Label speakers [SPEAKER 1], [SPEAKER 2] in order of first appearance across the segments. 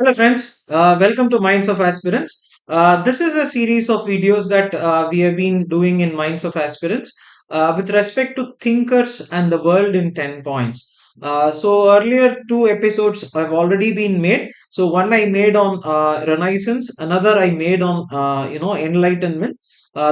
[SPEAKER 1] Hello, friends. Welcome to Minds of Aspirants. This is a series of videos that we have been doing in Minds of Aspirants with respect to thinkers and the world in 10 points. So, earlier two episodes have already been made. So, one I made on Renaissance, another I made on Enlightenment.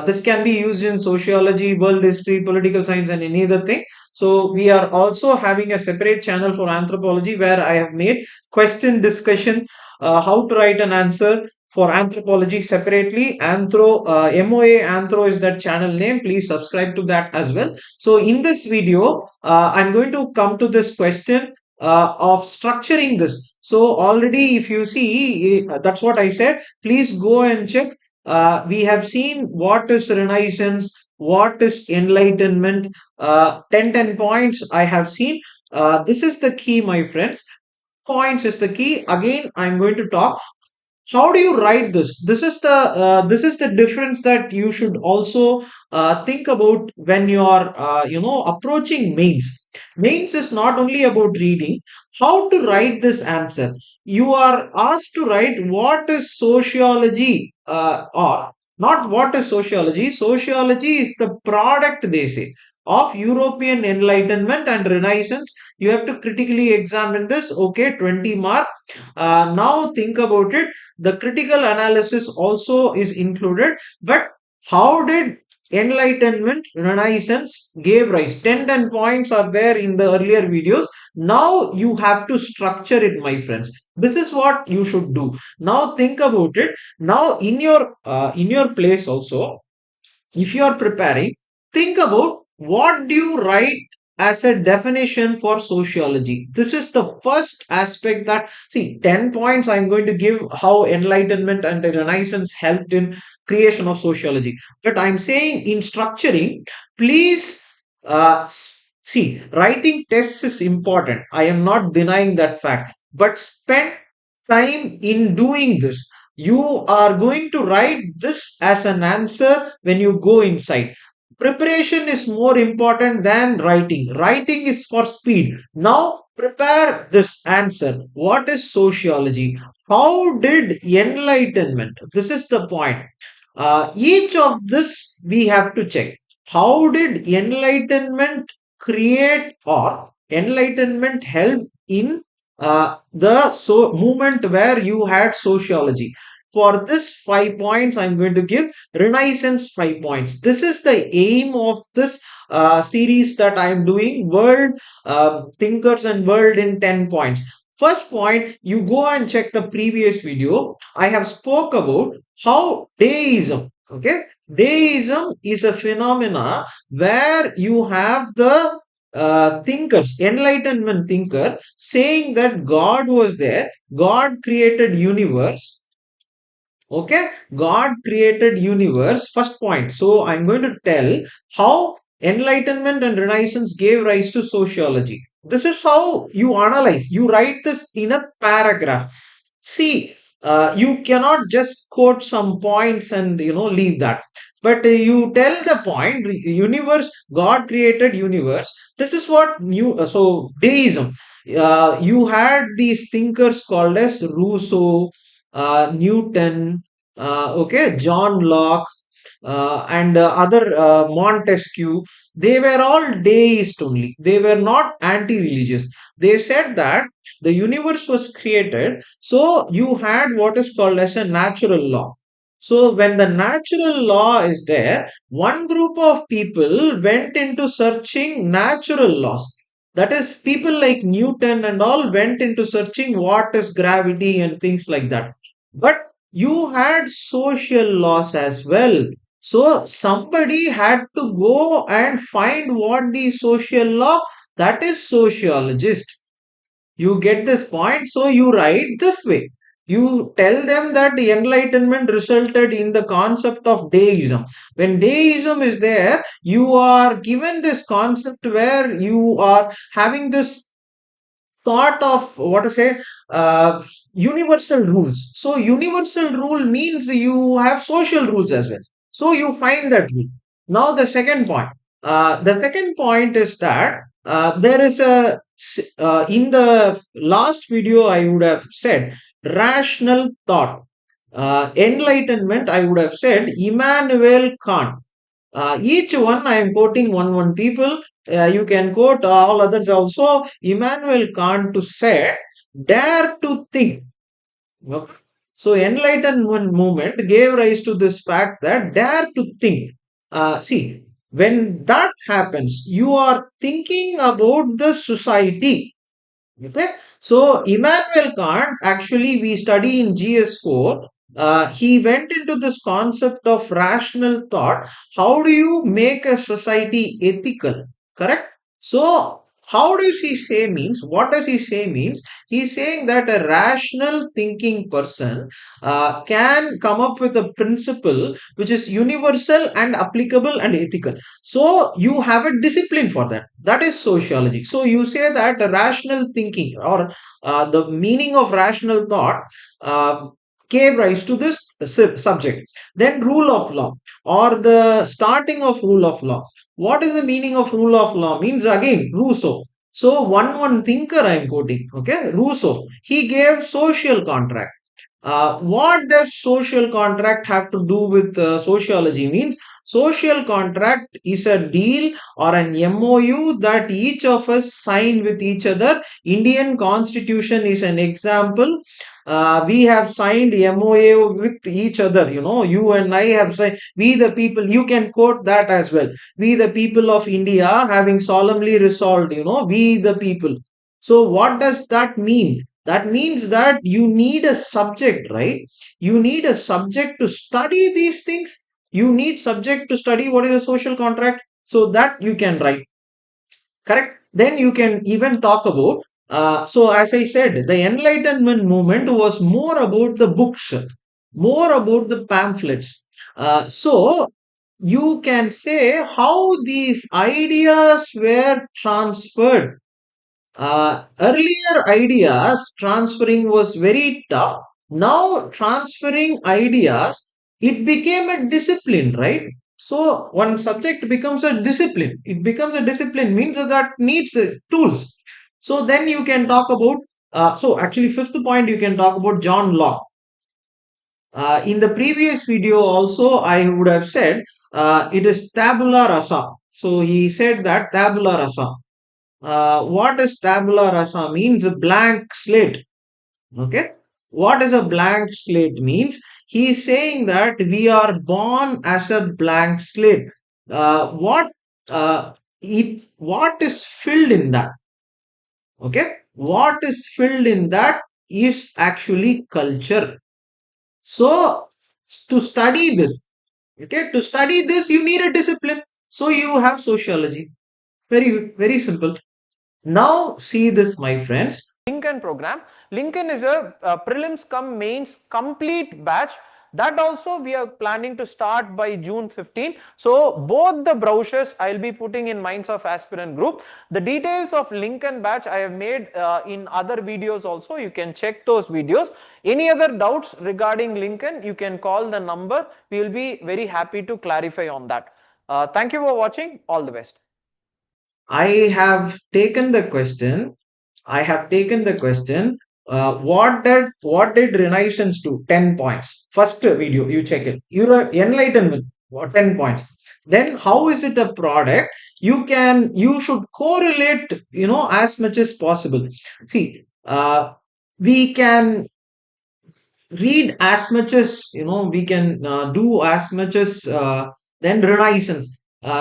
[SPEAKER 1] This can be used in sociology, world history, political science, and any other thing. So, we are also having a separate channel for anthropology where I have made question discussion, how to write an answer for anthropology separately. Moa Anthro is that channel name. Please subscribe to that as well. So in this video, I'm going to come to this question of structuring this. So already, if you see, that's what I said. Please go and check. We have seen what is Renaissance, what is Enlightenment. 10 points I have seen. This is the key, my friends. Points is the key. Again, I'm going to talk. How do you write this? This is the difference that you should also think about when you are approaching mains is not only about reading. How to write this answer? You are asked to write what is sociology, or not. What is sociology? Sociology is the product, they say, of European Enlightenment and Renaissance. You have to critically examine this. Okay, 20 mark. Now think about it. The critical analysis also is included. But how did Enlightenment, Renaissance gave rise? 10 points are there in the earlier videos. Now you have to structure it, my friends. This is what you should do. Now think about it. Now in your place also, if you are preparing, think about what do you write as a definition for sociology. This is the first aspect. That, see, 10 points I'm going to give how enlightenment and the renaissance helped in creation of sociology. But I'm saying in structuring, please, see, writing tests is important. I am not denying that fact, but spend time in doing this. You are going to write this as an answer when you go inside. Preparation is more important than writing. Writing is for speed. Now prepare this answer. What is sociology? How did enlightenment? This is the point. Each of this we have to check. How did enlightenment create, or enlightenment help in the movement where you had sociology? For this 5 points, I'm going to give Renaissance 5 points. This is the aim of this series that I'm doing, World Thinkers and World in 10 points. First point, you go and check the previous video. I have spoke about how deism, okay? Deism is a phenomena where you have the thinkers, enlightenment thinker, saying that God was there, God created universe. Okay, God created universe. First point. So I'm going to tell how enlightenment and renaissance gave rise to sociology. This is how you analyze. You write this in a paragraph. See, you cannot just quote some points and leave that. But you tell the point. Universe, God created universe. This is what new. So deism. You had these thinkers called as Rousseau, Newton, okay, John Locke, and other Montesquieu. They were all deist only. They were not anti-religious. They said that the universe was created, so you had what is called as a natural law. So when the natural law is there, one group of people went into searching natural laws. That is, people like Newton and all went into searching what is gravity and things like that. But you had social laws as well. So somebody had to go and find what the social law, that is sociologist. You get this point? So you write this way. You tell them that the enlightenment resulted in the concept of deism. When deism is there, you are given this concept where you are having this thought of what to say, universal rules. So universal rule means you have social rules as well. So you find that rule. Now the second point is that there is a in the last video I would have said rational thought. Enlightenment, I would have said Immanuel Kant. Each one I am quoting one people. You can quote all others also. Immanuel Kant to say, dare to think. Okay. So Enlightenment movement gave rise to this fact that dare to think. See, when that happens, you are thinking about the society. Okay. So Immanuel Kant, actually, we study in GS4. He went into this concept of rational thought. How do you make a society ethical? Correct. So how does he say means? What does he say means? He's saying that a rational thinking person can come up with a principle which is universal and applicable and ethical. So you have a discipline for that. That is sociology. So you say that rational thinking or the meaning of rational thought uh, gave rise to this subject. Then rule of law or the starting of rule of law. What is the meaning of rule of law? Means again Rousseau. So one thinker I am quoting. Okay, Rousseau. He gave social contract. What does social contract have to do with sociology? Means social contract is a deal or an MOU that each of us sign with each other. Indian Constitution is an example. We have signed MOA with each other. You know, you and I have signed. We the people. You can quote that as well. We the people of India, having solemnly resolved. You know, we the people. So what does that mean? That means that you need a subject, right? You need a subject to study these things. You need subject to study what is a social contract, so that you can write. Correct. Then you can even talk about. So as I said, the Enlightenment movement was more about the books, more about the pamphlets. So you can say how these ideas were transferred. Earlier ideas transferring was very tough. Now transferring ideas, it became a discipline, right? So one subject becomes a discipline. It becomes a discipline means that needs tools. So then you can talk about. So actually, fifth point you can talk about John Locke. In the previous video also I would have said it is tabula rasa. So he said that tabula rasa. What is tabula rasa means? A blank slate. Okay. What is a blank slate means? He is saying that we are born as a blank slate. What what is filled in that? Okay. What is filled in that is actually culture. So to study this, okay, to study this you need a discipline. So you have sociology. Very simple. Now see this, my friends.
[SPEAKER 2] Lincoln program. Lincoln is a prelims cum mains complete batch. That also we are planning to start by June 15. So both the brochures I will be putting in Minds of Aspirant group. The details of Lincoln batch I have made in other videos also. You can check those videos. Any other doubts regarding Lincoln, you can call the number. We will be very happy to clarify on that. Thank you for watching. All the best.
[SPEAKER 1] I have taken the question. I have taken the question. What did Renaissance do? 10 points. First video, you check it. Enlightenment. 10 points. Then how is it a product? You should correlate. As much as possible. See, we can read as much as we can do as much as then Renaissance.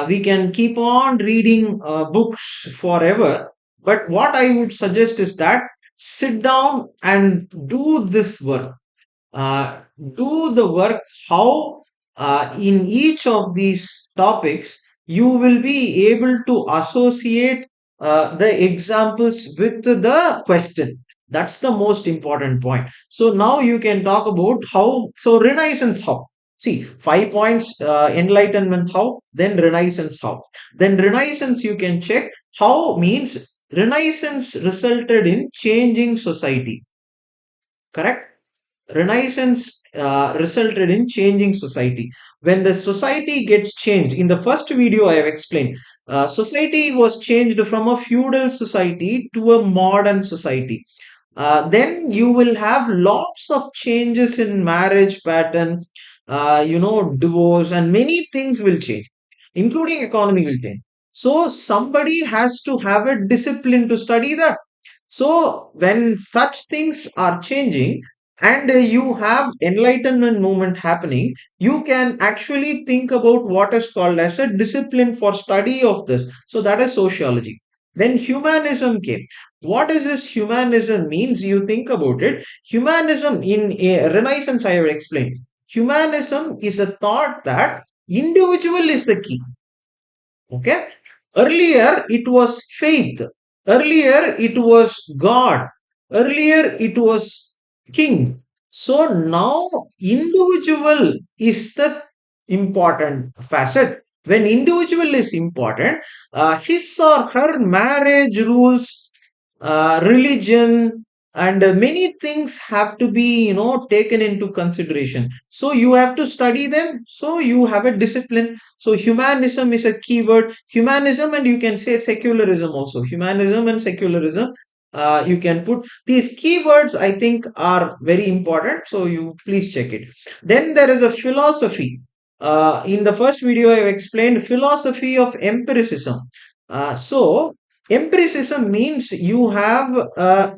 [SPEAKER 1] We can keep on reading books forever, but what I would suggest is that sit down and do this work. uh, do the work. How in each of these topics you will be able to associate the examples with the question. That's the most important point. So now you can talk about how. So Renaissance, how? See, 5 points. Enlightenment, how? Then Renaissance, how? Then Renaissance you can check. How means Renaissance resulted in changing society. Correct. Renaissance resulted in changing society. When the society gets changed, in the first video I have explained, society was changed from a feudal society to a modern society. then you will have lots of changes in marriage pattern, divorce, and many things will change, including economy will change. So somebody has to have a discipline to study that. So when such things are changing, and you have enlightenment movement happening, you can actually think about what is called as a discipline for study of this. So that is sociology. Then humanism came. What is this humanism means? You think about it. Humanism in a Renaissance, I have explained. Humanism is a thought that individual is the key. Okay. Earlier it was faith. Earlier it was God. Earlier it was king. So now individual is the important facet. When individual is important, his or her marriage rules, religion, and many things have to be taken into consideration. So you have to study them. So you have a discipline. So humanism is a keyword. Humanism, and you can say secularism also. Humanism and secularism. You can put these keywords, I think, are very important. So you please check it. Then there is a philosophy. In the first video, I have explained philosophy of empiricism. So empiricism means you have, uh,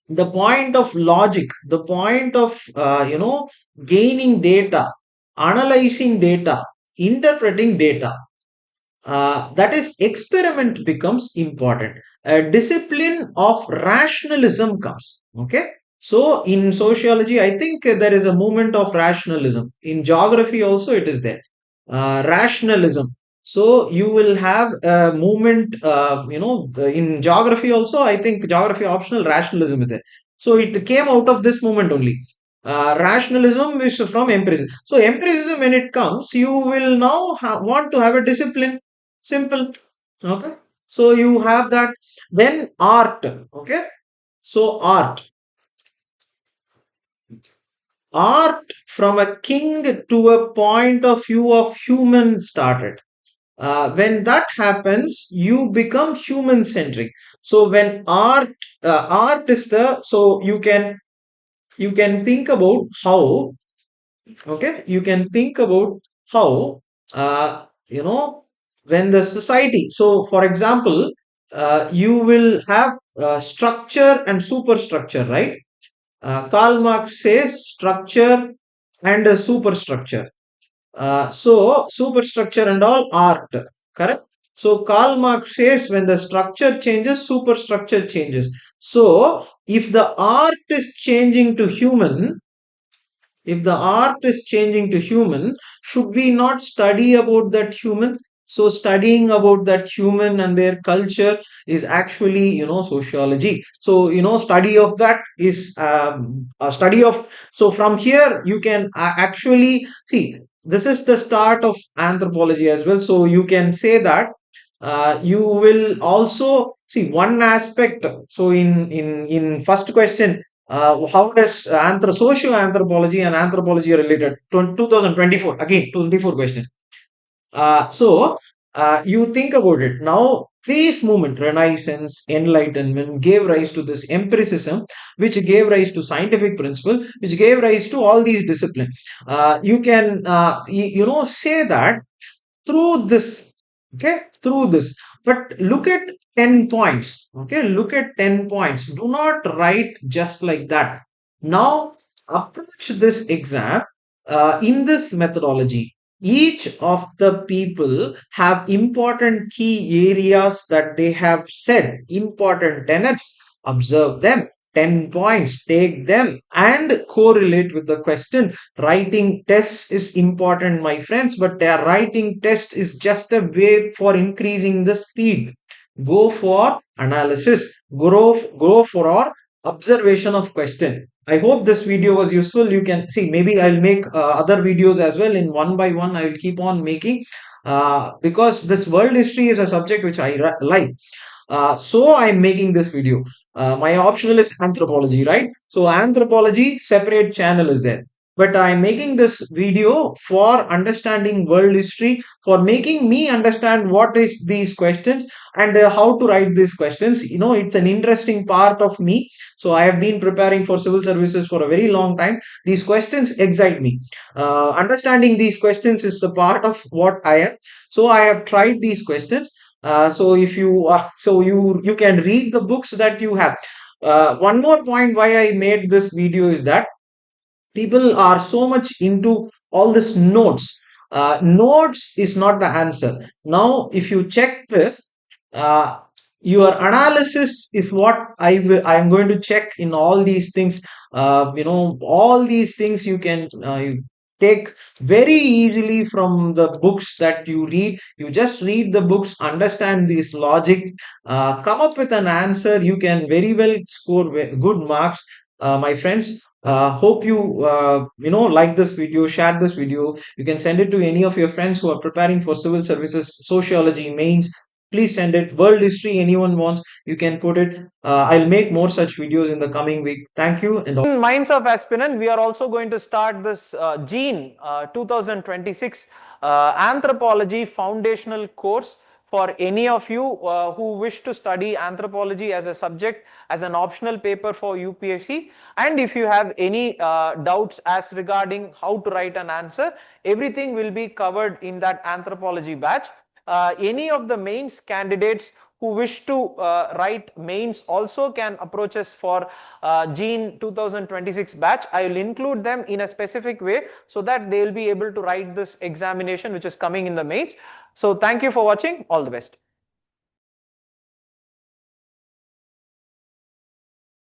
[SPEAKER 1] the point of logic, the point of, gaining data, analyzing data, interpreting data. That is, experiment becomes important. A discipline of rationalism comes. Okay. So in sociology, I think there is a movement of rationalism. In geography also, it is there. Rationalism. So you will have a movement. In geography also, I think geography optional, rationalism is there. So it came out of this movement only. Rationalism is from empiricism. So empiricism, when it comes, you will now want to have a discipline. Simple. Okay. So you have that. Then art. Okay. So art from a king to a point of view of human started. When that happens, you become human centric. So when art is the, so you can think about how. Okay, you can think about how, uh, you know when the society, so for example, you will have structure and superstructure, right? Karl Marx says structure and superstructure. So superstructure and all art, correct? So Karl Marx says when the structure changes, superstructure changes. So if the art is changing to human, if the art is changing to human, should we not study about that human? So studying about that human and their culture is actually, sociology. So, study of that is a study of. So from here you can actually see, this is the start of anthropology as well. So you can say that you will also see one aspect. So in first question, how does socio-anthropology and anthropology are related? 2024, again 24 question. You think about it now. This movement, Renaissance, Enlightenment, gave rise to this empiricism, which gave rise to scientific principle, which gave rise to all these disciplines. You can, say that through this. Okay, through this. But look at 10 points. Okay, look at 10 points. Do not write just like that. Now approach this exam in this methodology. Each of the people have important key areas that they have said, important tenets. Observe them. 10 points, take them and correlate with the question. Writing test is important, my friends, but their writing test is just a way for increasing the speed. Go for analysis. Go for our observation of question. I hope this video was useful. You can see, maybe I'll make other videos as well. In one by one I will keep on making, because this world history is a subject which I like. So I'm making this video. My optional is anthropology, right? So anthropology separate channel is there. but I'm making this video for understanding world history, for making me understand what is these questions and how to write these questions. It's an interesting part of me. So I have been preparing for civil services for a very long time. These questions excite me. Understanding these questions is the part of what I am. So I have tried these questions. So if you so you can read the books that you have. One more point why I made this video is that people are so much into all this notes. Notes is not the answer. Now if you check this, uh, your analysis is what I'm going to check in all these things. All these things you take very easily from the books that you read. You just read the books, understand this logic, come up with an answer. You can very well score good marks, my friends. Hope you like this video, share this video. You can send it to any of your friends who are preparing for civil services, sociology, mains. Please send it. World history, anyone wants, you can put it. I'll make more such videos in the coming week. Thank you and
[SPEAKER 2] In Minds of Aspirant, we are also going to start this Gene 2026 anthropology foundational course for any of you who wish to study anthropology as a subject, as an optional paper for UPSC. And if you have any doubts as regarding how to write an answer, everything will be covered in that anthropology batch. Any of the mains candidates who wish to write mains also can approach us for Gene 2026 batch. I will include them in a specific way so that they will be able to write this examination which is coming in the mains. So thank you for watching. All the best.